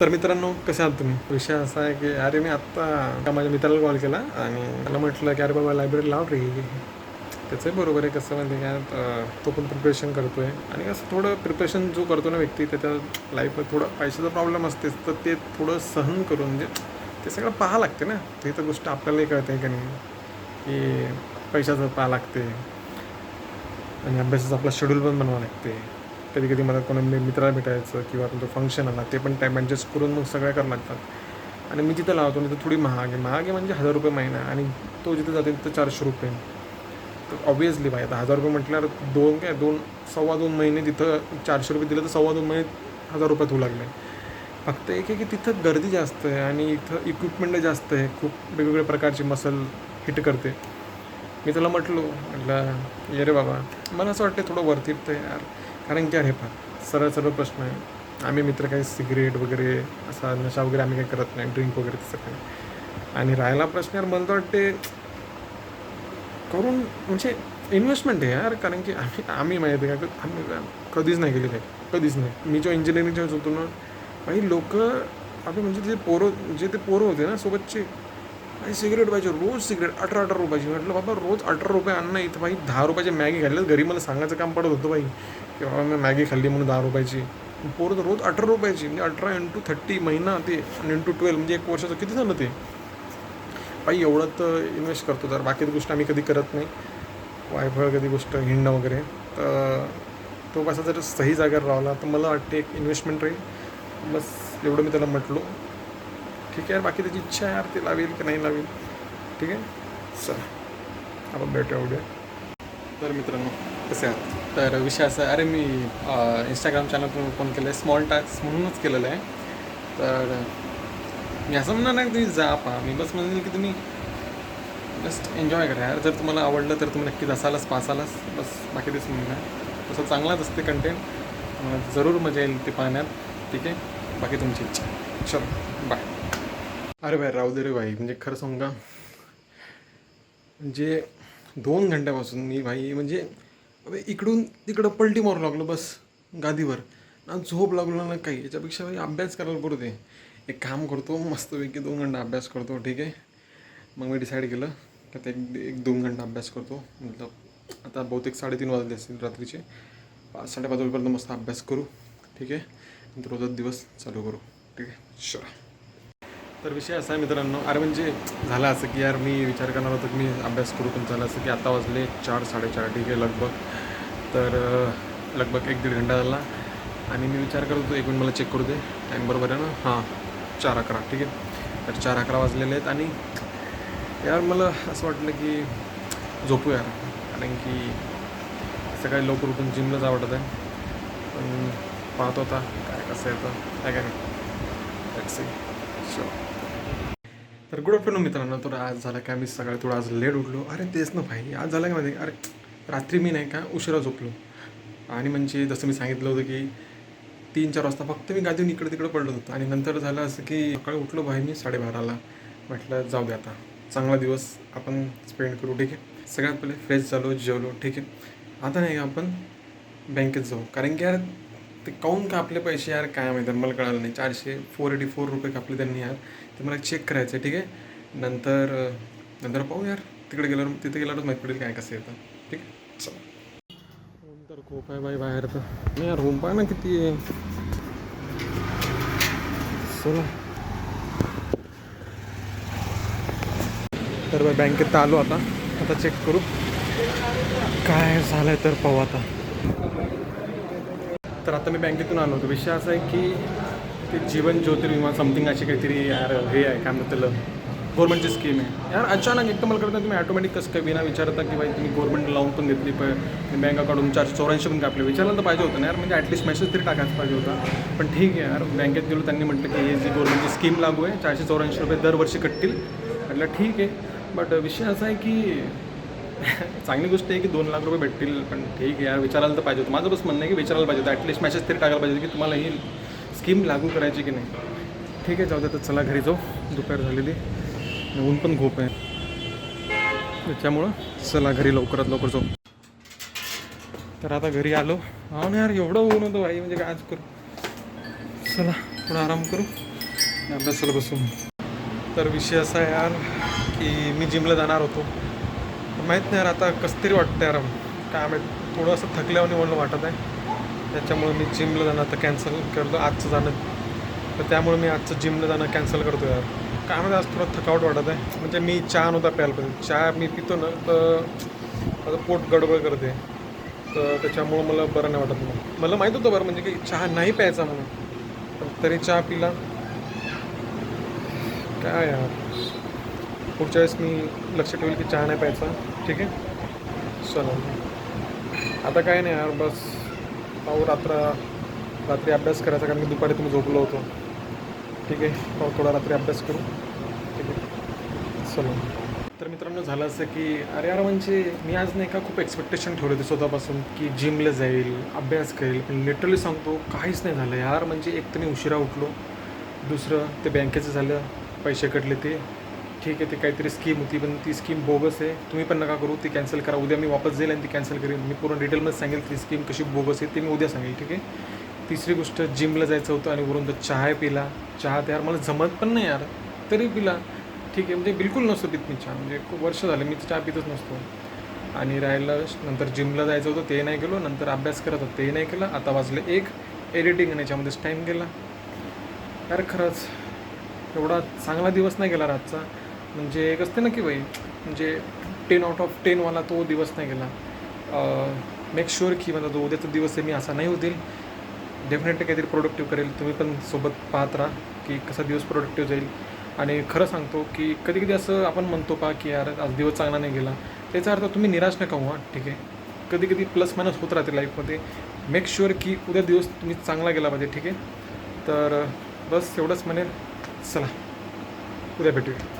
तर मित्रांनो, कसे आहात तुम्ही? विषय असा आहे की अरे मी आत्ता माझ्या मित्राला कॉल केला आणि त्याला म्हटलं की अरे बाबा लायब्ररी लाव रे. त्याचंही बरोबर आहे. कसं म्हणजे काय, तो पण प्रिपरेशन करतो आहे आणि असं थोडं प्रिपरेशन जो करतो ना व्यक्ती, त्याच्या लाईफमध्ये थोडं पैशाचा प्रॉब्लेम असतेच, तर ते थोडं सहन करून म्हणजे ते सगळं पाहा लागते ना. ते तर गोष्ट आपल्यालाही कळते का नाही, की पैशाचं पाहा लागते आणि अभ्यासाचा आपला शेड्यूल पण बनवावं लागते. कधी कधी मला कोणा मित्राला भेटायचं किंवा तुमचं फंक्शन आला ते पण टाईम ॲडजस्ट करून मग सगळ्या करावं लागतात. आणि मी जिथं लावतो ना, तर थोडी महाग आहे म्हणजे 1000 रुपये महिना, आणि तो जिथं जाते तिथं 400 रुपये. तर ऑब्वियसली भाई, आता 1000 रुपये म्हटल्यावर सव्वा दोन महिने तिथं 400 रुपये दिलं तर सव्वा 2 महिने 1000 रुपयात होऊ लागले. फक्त एक आहे की तिथं गर्दी जास्त आहे आणि इथं इक्विपमेंट जास्त आहे, खूप वेगवेगळ्या प्रकारची मसल हिट करते. मी त्याला म्हटलं ये रे बाबा, मला असं वाटतं थोडं वर्थ इट आहे यार. कारण की अरे सरळ सरळ प्रश्न आहे. आम्ही मित्र काही सिगरेट वगैरे असा नशा वगैरे आम्ही काही करत नाही, ड्रिंक वगैरे तसं काही. आणि राहायला प्रश्न यार, मला तर वाटते करून म्हणजे इन्व्हेस्टमेंट आहे यार. कारण की आम्ही माहिती आहे का, आम्ही कधीच नाही केली काही, कधीच नाही. मी जो इंजिनिअरिंगच्या होतो ना, काही लोक आपले म्हणजे ते पोरं होते ना सोबतचे, भाई सिगरेट पाहिजे, रोज सिगरेट 18-18 रुपयाची. म्हटलं बाबा रोज 18 रुपये आणणं, इथं भाई 10 रुपयाची मॅगी खाल्ली घरी, मला सांगायचं काम पडत होतं भाई की बाबा मी मॅगी खाल्ली म्हणून 10 रुपयाची. पोरं तर रोज 18 रुपयाची, म्हणजे 18 × 30 महिना ते, आणि × 12 म्हणजे 1 वर्षाचं किती झालं ते. भाई एवढं तर इन्व्हेस्ट करतो. तर बाकी गोष्ट आम्ही कधी करत नाही, वायफळ कधी गोष्ट हिंडणं वगैरे. तर तो कसा जर सही जागेवर राहिला तर मला वाटते एक इन्व्हेस्टमेंट राहील. बस एवढं मी त्याला म्हटलो. ठीक आहे यार, बाकी त्याची इच्छा आहे यार, ते लावेल की नाही लावेल. ठीक आहे, चला आपण भेटूया उद्या. तर मित्रांनो, कसे आहात? तर विषय असा आहे, अरे मी इंस्टाग्राम चॅनल ओपन केलं आहे, स्मॉल टास्क म्हणूनच केलेलं आहे. तर मी असं म्हणणार नाही की तुम्ही जा पहा, मी बस म्हणेल की तुम्ही जस्ट एन्जॉय करा यार. जर तुम्हाला आवडलं तर तुम्ही नक्कीच असालच, पासालच, बस बाकी तेच म्हणणं. तसं चांगलाच असते कंटेंट, जरूर मजा येईल ते पाहण्यात. ठीक आहे, बाकी तुमची इच्छा. चलो बाय. अरे भाई राहू दे रे भाई, म्हणजे खरं सांगू का, म्हणजे 2 घंट्यापासून मी भाई म्हणजे इकडून तिकडं पलटी मारू लागलो बस गादीवर. ना झोप लागलो ना काही. याच्यापेक्षा भाई अभ्यास करायला पुरते. एक काम करतो मस्तपैकी, 2 घंटा अभ्यास करतो. ठीक आहे, मग मी डिसाईड केलं की आता एक 2 घंटा अभ्यास करतो. मतलब आता बहुतेक 3:30 वाजले असतील रात्रीचे. 5-5:30 वाजेपर्यंत मस्त अभ्यास करू. ठीक आहे, नंतर रोजच दिवस चालू करू. ठीक आहे, चला. तर विषय असा आहे मित्रांनो, अरे म्हणजे झालं असं की यार, मी विचार करणार होतो की मी अभ्यास करू, पण झालं असं की आता वाजले 4-4:30. ठीक आहे, लगभग. तर लगभग 1-1.5 घंटा झाला. आणि मी विचार करत होतो, 1 मिनिट मला चेक करू दे, टाईम बरोबर आहे ना. हां, 4:11. ठीक आहे, तर 4:11 वाजलेले आहेत. आणि यार मला असं वाटलं की झोपू यार, कारण की सकाळी लवकर उठून जिमलाच आवडत आहे. पण पाहतो आता काय कसं येतं काय काय नाही. तर गुड आफ्टरनून मित्रांनो. तर आज झालं काय, मी सकाळी थोडं आज लेट उठलो. अरे तेच ना भाई, आज झालं का माहिती, अरे रात्री मी नाही का उशिरा झोपलो. आणि म्हणजे जसं मी सांगितलं होतं की 3-4 वाजता फक्त मी गादीहून इकडं तिकडं पडलो होतो. आणि नंतर झालं असं की सकाळी उठलो भाई मी 12:30ला. म्हटलं जाऊ दे आता, चांगला दिवस आपण स्पेंड करू. ठीक आहे, सगळ्यात पहिले फ्रेश झालो, जेवलो. ठीक आहे, आता नाही का आपण बँकेत जाऊ. कारण की यार ते काऊन का आपले पैसे यार, काय माहिती मला कळालं नाही. 484 रुपये कापले त्यांनी यार. ते मला चेक करायचं आहे. ठीक आहे, नंतर पाहू यार, तिथे गेल्यावरच माहीत पडेल काय कसं येतं. ठीक आहे, चला. ऊन तर खूप आहे बाई बाहेर. तर नाही यार, ऊन पाहा ना किती आहे. चला, तर बँकेत आलो आता चेक करू काय झालं आहे, तर पाहू आता. तर आता मी बँकेतून आलो होतो. विषय असा आहे की ते जीवन ज्योतिर्विमा समथिंग अशी काहीतरी यार हे आहे, काय म्हणतात त्याला, गव्हर्नमेंटची स्कीम आहे यार. अचानक एकदम मला करता तुम्ही ऑटोमॅटिक कसं काय विना विचारता की बाई तुम्ही गव्हर्नमेंट लावून पण घेतली, पण बँक अकाउंट 484 पण कापले. विचारलं तर पाहिजे होतं ना यार, म्हणजे ॲटलिस्ट मेसेज तरी टाकायचं पाहिजे होता. पण ठीक आहे यार, बँकेत गेलो, त्यांनी म्हटलं की हे जी गव्हर्नमेंटची स्कीम लागू आहे, 484 रुपये दरवर्षी कटतील. म्हटलं ठीक आहे. बट विषय असा आहे की चांगली गोष्ट आहे की 2 लाख रुपये भेटतील, पण ठीक आहे यार, विचारायला तर पाहिजे होतं. माझं बस म्हणणं आहे की विचारायला पाहिजे होतं, ॲटलिस्ट मेसेज तरी टाकायला पाहिजे की तुम्हाला ही स्कीम लागू करायची की नाही. ठीक आहे, जाऊ दे. तर चला घरी जाऊ, दुपार झालेली, ऊन पण खूप आहे. त्याच्यामुळं चला घरी लवकरात लवकर जाऊ. तर आता घरी आलो. हा ना यार, एवढं ऊन होतं भाई, म्हणजे काय आज करू. चला थोडा आराम करू. अभ्यासाला बसून. तर विषय असा आहे यार की मी जिमला जाणार होतो. माहीत नाही यार, आता कसं तरी वाटतं यार, काय माहीत थोडं असं थकल्यावानी म्हणून वाटत आहे. त्याच्यामुळे मी जिमला जाणं आता कॅन्सल करतो आजचं जाणं. तर त्यामुळे मी आजचं जिमला जाणं कॅन्सल करतो यार. काय माहिती आज थोडं थकावट वाटत आहे. म्हणजे मी चहा नव्हता प्यायला पाहिजे. चहा मी पितो ना तर माझं पोट गडबड करते. तर त्याच्यामुळं मला बरं नाही वाटत. मला माहीत होतं बरं म्हणजे की चहा नाही प्यायचा म्हणून, पण तरी चहा पिला. काय यार, पुढच्या वेळेस मी लक्ष ठेवेल की चहा नाही प्यायचा. ठीक आहे, चला. आता काय नाही यार, बस पाहू रात्री अभ्यास करायचा, कारण मी दुपारी तुम्ही झोपलो होतो. ठीक आहे, पाहू थोडा रात्री अभ्यास करू. ठीक आहे, चलो. तर मित्रांनो झालं असं की अरे यार, म्हणजे मी आज नाही का खूप एक्सपेक्टेशन ठेवले होते स्वतःपासून की जिमला जाईल, अभ्यास करेल, पण लिटरली सांगतो काहीच नाही झालं यार. म्हणजे एक तर मी उशिरा उठलो, दुसरं ते बँकेचं झालं, पैसे कटले ते. ठीक आहे, ते काहीतरी स्कीम होती, पण ती स्कीम बोगस आहे. तुम्ही पण नका करू, ती कॅन्सल करा. उद्या मी वापस जाईल आणि ती कॅन्सल करेन. मी पूर्ण डिटेलमध्ये सांगेल ती स्कीम कशी बोगस आहे, ते मी उद्या सांगेल. ठीक आहे. तिसरी गोष्ट, जिमला जायचं होतं आणि वरून तर चहा पिला. चहा तर यार मला जमत पण नाही यार, तरी पिला. ठीक आहे, म्हणजे बिलकुल नसतो पित मी चहा. म्हणजे खूप वर्ष झाले मी चहा पितच नसतो. आणि राहिलं नंतर जिमला जायचं होतं ते नाही गेलो, नंतर अभ्यास करत होतं ते नाही केलं. आता वाजले 1, एडिटिंग आणि याच्यामध्येच टाईम गेला. यार खरंच एवढा चांगला दिवस नाही गेला आजचा. म्हणजे एक असते ना की बाई, म्हणजे 10/10 वाला तो दिवस नाही गेला. मेक शुअर की माझा जो उद्याचा दिवस आहे मी असा नाही होतील. डेफिनेटली काहीतरी प्रोडक्टिव्ह करेल. तुम्ही पण सोबत पाहत राहा की कसा दिवस प्रोडक्टिव्ह जाईल. आणि खरं सांगतो की कधी कधी असं आपण म्हणतो पा की यार आज दिवस चांगला नाही गेला, त्याचा अर्थ तुम्ही निराश नका व्हा. ठीक आहे, कधी कधी प्लस मायनस होत राहते लाईफमध्ये. मेक शुअर की उद्या दिवस तुम्ही चांगला गेला पाहिजे. ठीक आहे, तर बस एवढंच म्हणेल. चला, उद्या भेटूया.